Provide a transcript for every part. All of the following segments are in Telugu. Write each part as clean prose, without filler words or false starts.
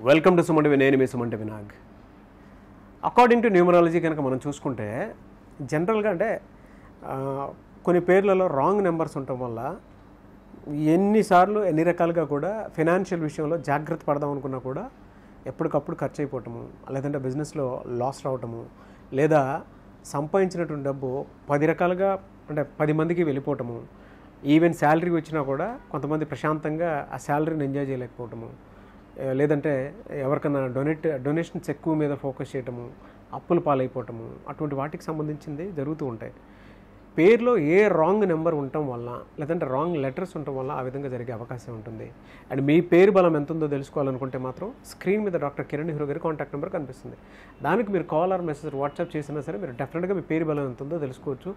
Welcome to Sumanti. నేను మీ Sumanti Vinag. According to numerology కనుక మనం చూసుకుంటే జనరల్గా అంటే కొన్ని పేర్లలో రాంగ్ నెంబర్స్ ఉండటం వల్ల ఎన్ని రకాలుగా కూడా ఫైనాన్షియల్ విషయంలో జాగ్రత్త పడదాం అనుకున్నా కూడా ఎప్పటికప్పుడు ఖర్చు అయిపోవటము, లేదంటే బిజినెస్లో లాస్ రావటము, లేదా సంపాదించినటువంటి డబ్బు 10 రకాలుగా అంటే 10 మందికి వెళ్ళిపోవటము, ఈవెన్ శాలరీ వచ్చినా కూడా కొంతమంది ప్రశాంతంగా ఆ శాలరీని ఎంజాయ్ చేయలేకపోవటము, లేదంటే ఎవరికన్నా డొనేషన్స్ ఎక్కువ మీద ఫోకస్ చేయటము, అప్పుల పాలైపోవటము, అటువంటి వాటికి సంబంధించింది జరుగుతూ ఉంటాయి. పేరులో ఏ రాంగ్ నెంబర్ ఉండటం వల్ల లేదంటే రాంగ్ లెటర్స్ ఉండటం వల్ల ఆ విధంగా జరిగే అవకాశం ఉంటుంది. అండ్ మీ పేరు బలం ఎంత ఉందో తెలుసుకోవాలనుకుంటే మాత్రం స్క్రీన్ మీద డాక్టర్ కిరణ్ నెహ్రూ గారి కాంటాక్ట్ నెంబర్ కనిపిస్తుంది. దానికి మీరు కాల్ ఆర్ మెసేజ్ వాట్సాప్ చేసినా సరే మీరు డెఫినెట్గా మీ పేరు బలం ఎంత ఉందో తెలుసుకోవచ్చు.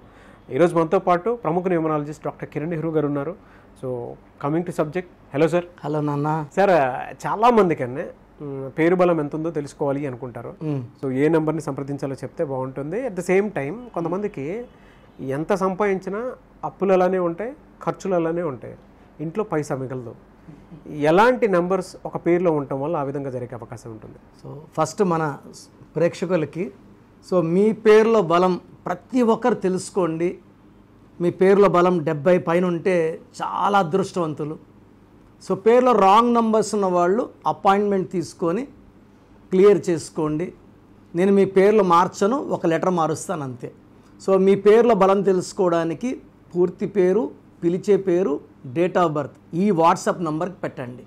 ఈరోజు మనతో పాటు ప్రముఖ న్యూమరాలజిస్ట్ డాక్టర్ కిరణ్ నెహ్రూ గారు ఉన్నారు. So coming to subject. Hello sir. Hello నాన్న. సార్, చాలామంది కన్నా పేరు బలం ఎంత ఉందో తెలుసుకోవాలి అనుకుంటారు. సో ఏ నెంబర్ని సంప్రదించాలో చెప్తే బాగుంటుంది. అట్ ద సేమ్ టైం కొంతమందికి ఎంత సంపాదించినా అప్పులు అలానే ఉంటాయి, ఖర్చులు అలానే ఉంటాయి, ఇంట్లో పైసా మిగలదు. ఎలాంటి నెంబర్స్ ఒక పేరులో ఉండటం వల్ల ఆ విధంగా జరిగే అవకాశం ఉంటుంది? సో ఫస్ట్ మన ప్రేక్షకులకి మీ పేరులో బలం ప్రతి ఒక్కరు తెలుసుకోండి. మీ పేరులో బలం 70 పైన ఉంటే చాలా అదృష్టవంతులు. సో పేరులో రాంగ్ నంబర్స్ ఉన్న వాళ్ళు అపాయింట్మెంట్ తీసుకొని క్లియర్ చేసుకోండి. నేను మీ పేర్లు మార్చను, ఒక లెటర్ మారుస్తాను అంతే. సో మీ పేర్ల బలం తెలుసుకోవడానికి పూర్తి పేరు, పిలిచే పేరు, డేట్ ఆఫ్ బర్త్ ఈ వాట్సాప్ నంబర్కి పెట్టండి.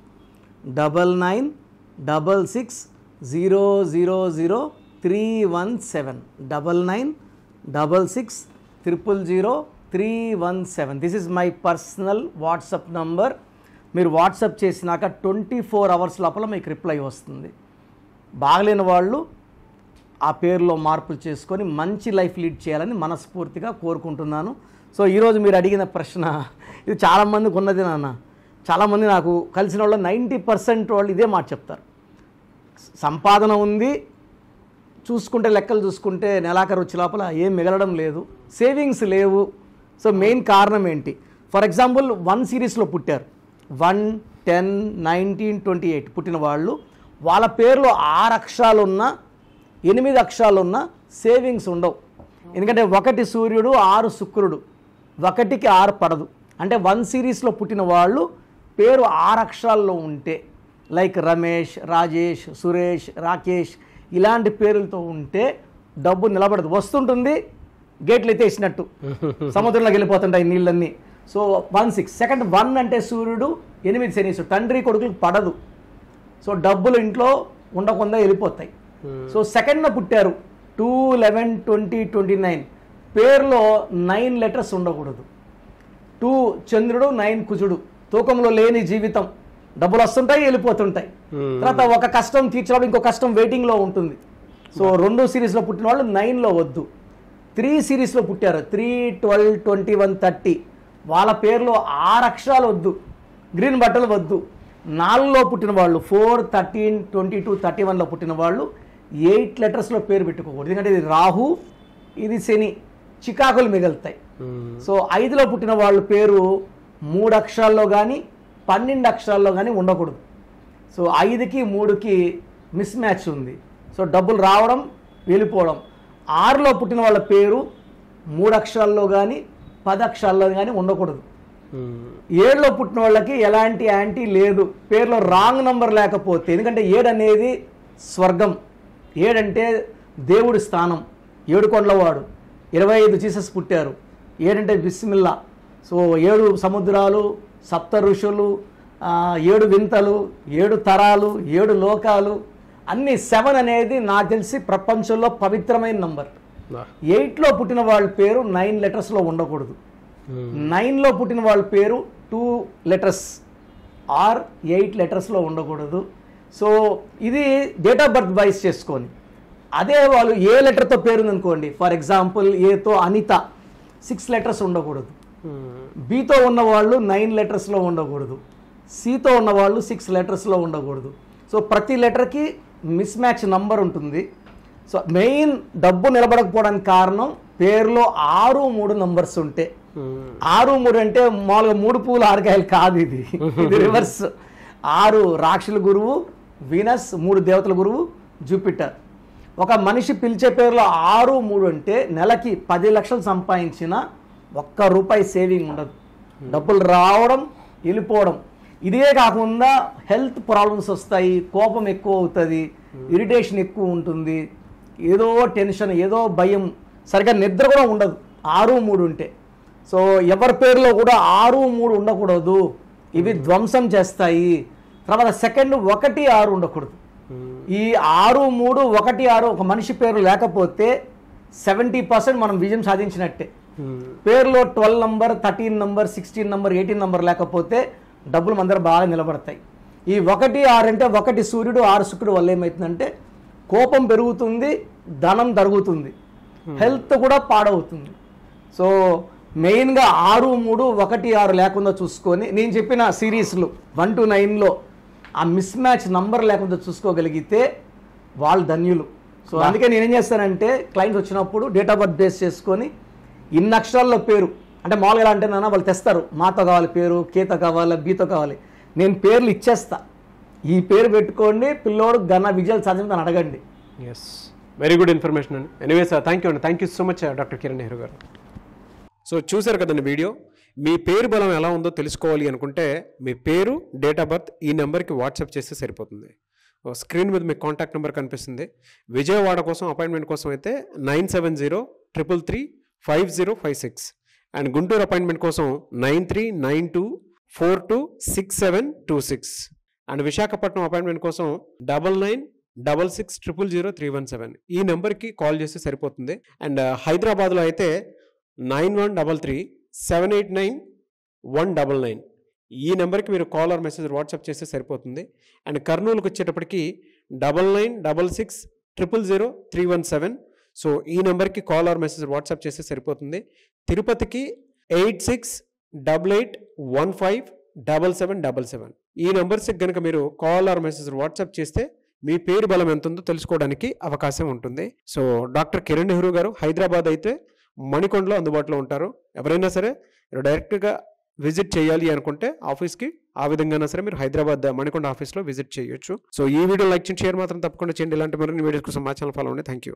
9966000317 9966000317. This is my personal WhatsApp number. మీరు వాట్సాప్ చేసినాక 24 అవర్స్ లోపల మీకు రిప్లై వస్తుంది. బాగలేని వాళ్ళు ఆ పేరులో మార్పులు చేసుకొని మంచి లైఫ్ లీడ్ చేయాలని మనస్ఫూర్తిగా కోరుకుంటున్నాను. సో ఈరోజు మీరు అడిగిన ప్రశ్న ఇది చాలామందికి ఉన్నది నాన్న. చాలామంది నాకు కలిసిన వాళ్ళు 90% వాళ్ళు ఇదే మాట చెప్తారు. సంపాదన ఉంది, చూసుకుంటే లెక్కలు చూసుకుంటే నెలాఖరు వచ్చే లోపల ఏం మిగలడం లేదు, సేవింగ్స్ లేవు. సో మెయిన్ కారణం ఏంటి? ఫర్ ఎగ్జాంపుల్ 1 సిరీస్లో పుట్టారు, 1, 10, 19, 28 పుట్టిన వాళ్ళు, వాళ్ళ పేరులో 6 అక్షరాలున్న 8 అక్షరాలున్న సేవింగ్స్ ఉండవు. ఎందుకంటే 1 సూర్యుడు, 6 శుక్రుడు, 1కి 6 పడదు. అంటే 1 సిరీస్లో పుట్టిన వాళ్ళు పేరు 6 అక్షరాల్లో ఉంటే, లైక్ రమేష్, రాజేష్, సురేష్, రాకేష్ ఇలాంటి పేర్లతో ఉంటే డబ్బు నిలబడదు. వస్తుంటుంది, గేట్లు ఎత్తేసినట్టు సముద్రంలోకి వెళ్ళిపోతుంటాయి నీళ్ళన్నీ. సో 1, 6 సెకండ్ 1 అంటే సూర్యుడు, 8 శనీసు, తండ్రి కొడుకులకు పడదు. సో డబ్బులు ఇంట్లో ఉండకుండా వెళ్ళిపోతాయి. సో సెకండ్న పుట్టారు 2, 11, 20, 29 పేరులో 9 లెటర్స్ ఉండకూడదు. 2 చంద్రుడు, 9 కుజుడు, తూకంలో లేని జీవితం, డబ్బులు వస్తుంటాయి వెళ్ళిపోతుంటాయి. తర్వాత ఒక కష్టం తీర్చడం ఇంకో కష్టం వెయిటింగ్లో ఉంటుంది. సో 2 సిరీస్లో పుట్టిన వాళ్ళు 9లో వద్దు. 3 సిరీస్లో పుట్టారు 3, 12, 21, 30 వాళ్ళ పేరులో 6 అక్షరాలు వద్దు, గ్రీన్ బట్టలు వద్దు. 4లో పుట్టిన వాళ్ళు 4, 13, 22, 31లో పుట్టిన వాళ్ళు 8 లెటర్స్లో పేరు పెట్టుకోకూడదు. ఎందుకంటే ఇది రాహు, ఇది శని, చికాకులు మిగులుతాయి. సో 5లో పుట్టిన వాళ్ళ పేరు 3 అక్షరాల్లో కానీ 12 అక్షరాల్లో కానీ ఉండకూడదు. సో 5కి 3కి మిస్ మ్యాచ్ ఉంది. సో డబ్బులు రావడం వెళ్ళిపోవడం. 6లో పుట్టిన వాళ్ళ పేరు 3 అక్షరాల్లో కానీ 10 అక్షరాల్లో కానీ ఉండకూడదు. 7లో పుట్టిన వాళ్ళకి ఎలాంటి యాంటీ లేదు, పేరులో రాంగ్ నంబర్ లేకపోతే. ఎందుకంటే 7 అనేది స్వర్గం, 7 అంటే దేవుడి స్థానం, 7 కొండలవాడు. 25 జీసస్ పుట్టారు, 7 అంటే బిస్మిల్లా. సో 7 సముద్రాలు, 7 ఋషులు, 7 వింతలు, 7 తరాలు, 7 లోకాలు అన్నీ. 7 అనేది నాకు తెలిసి ప్రపంచంలో పవిత్రమైన నంబర్. 8లో పుట్టిన వాళ్ళ పేరు 9 లెటర్స్లో ఉండకూడదు. 9లో పుట్టిన వాళ్ళ పేరు 2 లెటర్స్ ఆర్ 8 లెటర్స్లో ఉండకూడదు. సో ఇది డేట్ ఆఫ్ బర్త్ వైస్ చేసుకొని. అదే వాళ్ళు ఏ లెటర్తో పేరు అనుకోండి, ఫర్ ఎగ్జాంపుల్ ఏతో అనిత 6 లెటర్స్ ఉండకూడదు. బీతో ఉన్నవాళ్ళు 9 లెటర్స్లో ఉండకూడదు. సితో ఉన్నవాళ్ళు 6 లెటర్స్లో ఉండకూడదు. సో ప్రతి లెటర్కి మిస్ మ్యాచ్ నంబర్ ఉంటుంది. సో మెయిన్ డబ్బు నిలబడకపోవడానికి కారణం పేరులో 6, 3 నంబర్స్ ఉంటే. 6, 3 అంటే మామూలుగా 3 పూలు 6 కాయలు కాదు, ఇది రివర్స్. 6 రాక్షుల గురువు, వీనస్, 3 దేవతల గురువు జూపిటర్. ఒక మనిషి పిలిచే పేరులో 6, 3 అంటే నెలకి 10 లక్షలు సంపాదించిన ₹1 సేవింగ్ ఉండదు. డబ్బులు రావడం వెళ్ళిపోవడం. ఇదే కాకుండా హెల్త్ ప్రాబ్లమ్స్ వస్తాయి, కోపం ఎక్కువ అవుతుంది, ఇరిటేషన్ ఎక్కువ ఉంటుంది, ఏదో టెన్షన్, ఏదో భయం, సరిగ్గా నిద్ర కూడా ఉండదు 6, 3 ఉంటే. సో ఎవరి పేరులో కూడా 6, 3 ఉండకూడదు, ఇవి ధ్వంసం చేస్తాయి. తర్వాత సెకండ్ 1, 6 ఉండకూడదు. ఈ 6, 3, 1, 6 ఒక మనిషి పేరు లేకపోతే 70% మనం విజయం సాధించినట్టే. పేరులో 12 నంబర్, 13 నంబర్, 16 నంబర్, 18 నంబర్ లేకపోతే డబ్బులు మన దగ్గర బాగా నిలబడతాయి. ఈ 1, 6 అంటే 1 సూర్యుడు, 6 శుక్రుడు వల్ల ఏమవుతుందంటే కోపం పెరుగుతుంది, ధనం తరుగుతుంది, హెల్త్ కూడా పాడవుతుంది. సో మెయిన్గా 6, 3, 1, 6 లేకుండా చూసుకొని నేను చెప్పిన సిరీస్లు 1 to 9లో ఆ మిస్ మ్యాచ్ నంబర్ లేకుండా చూసుకోగలిగితే వాళ్ళు ధన్యులు. సో అందుకే నేనేం చేస్తానంటే క్లయింట్స్ వచ్చినప్పుడు డేట్ ఆఫ్ బర్త్ బేస్ చేసుకొని ఇన్ని అక్షరాల్లో పేరు, అంటే మామూలుగా ఎలా అంటే నాన్న వాళ్ళు తెస్తారు, మాతో కావాలి పేరు, కేతో కావాలి, బీతో కావాలి, నేను పేర్లు ఇచ్చేస్తా, ఈ పేరు పెట్టుకోండి, పిల్లోడు ఘన విజయాలు సాధించని అడగండి. ఎస్, వెరీ గుడ్ ఇన్ఫర్మేషన్ అండి. ఎనీవే సార్, థ్యాంక్ యూ అండి. Thank you so much doctor Kiran Nehru గారు. సో చూశారు కదండి వీడియో. మీ పేరు బలం ఎలా ఉందో తెలుసుకోవాలి అనుకుంటే మీ పేరు, డేట్ ఆఫ్ బర్త్ ఈ నెంబర్కి వాట్సాప్ చేస్తే సరిపోతుంది. స్క్రీన్ మీద మీకు కాంటాక్ట్ నెంబర్ కనిపిస్తుంది. విజయవాడ కోసం అపాయింట్మెంట్ కోసం అయితే 9703335056 అండ్ గుంటూరు అపాయింట్మెంట్ కోసం 9392426726 అండ్ విశాఖపట్నం అపాయింట్మెంట్ కోసం 9966000317 ఈ నెంబర్కి కాల్ చేస్తే సరిపోతుంది. అండ్ హైదరాబాద్లో అయితే 9133789199 ఈ నెంబర్కి మీరు కాల్ ఆర్ మెసేజ్ వాట్సాప్ చేస్తే సరిపోతుంది. అండ్ కర్నూలుకి వచ్చేటప్పటికి 9966000317 సో ఈ నెంబర్కి కాల్ ఆర్ మెసేజ్ వాట్సాప్ చేస్తే సరిపోతుంది. తిరుపతికి 8688157777 ఈ నెంబర్స్కి కనుక మీరు కాల్ ఆర్ మెసేజ్ వాట్సాప్ చేస్తే మీ పేరు బలం ఎంత ఉందో తెలుసుకోవడానికి అవకాశం ఉంటుంది. సో డాక్టర్ కిరణ్ నెహ్రూ గారు హైదరాబాద్ అయితే మణికొండలో అందుబాటులో ఉంటారు. ఎవరైనా సరే మీరు డైరెక్ట్గా విజిట్ చేయాలి అనుకుంటే ఆఫీస్కి ఆ విధంగా సరే మీరు హైదరాబాద్ మణికొండ ఆఫీస్లో విజిట్ చేయొచ్చు. సో ఈ వీడియో లైక్ చేయండి, షేర్ మాత్రం తప్పకుండా చేయండి. ఇలాంటి మరిన్ని వీడియోస్ కోసం మా ఛానల్ ఫాలో అవ్వండి. Thank you.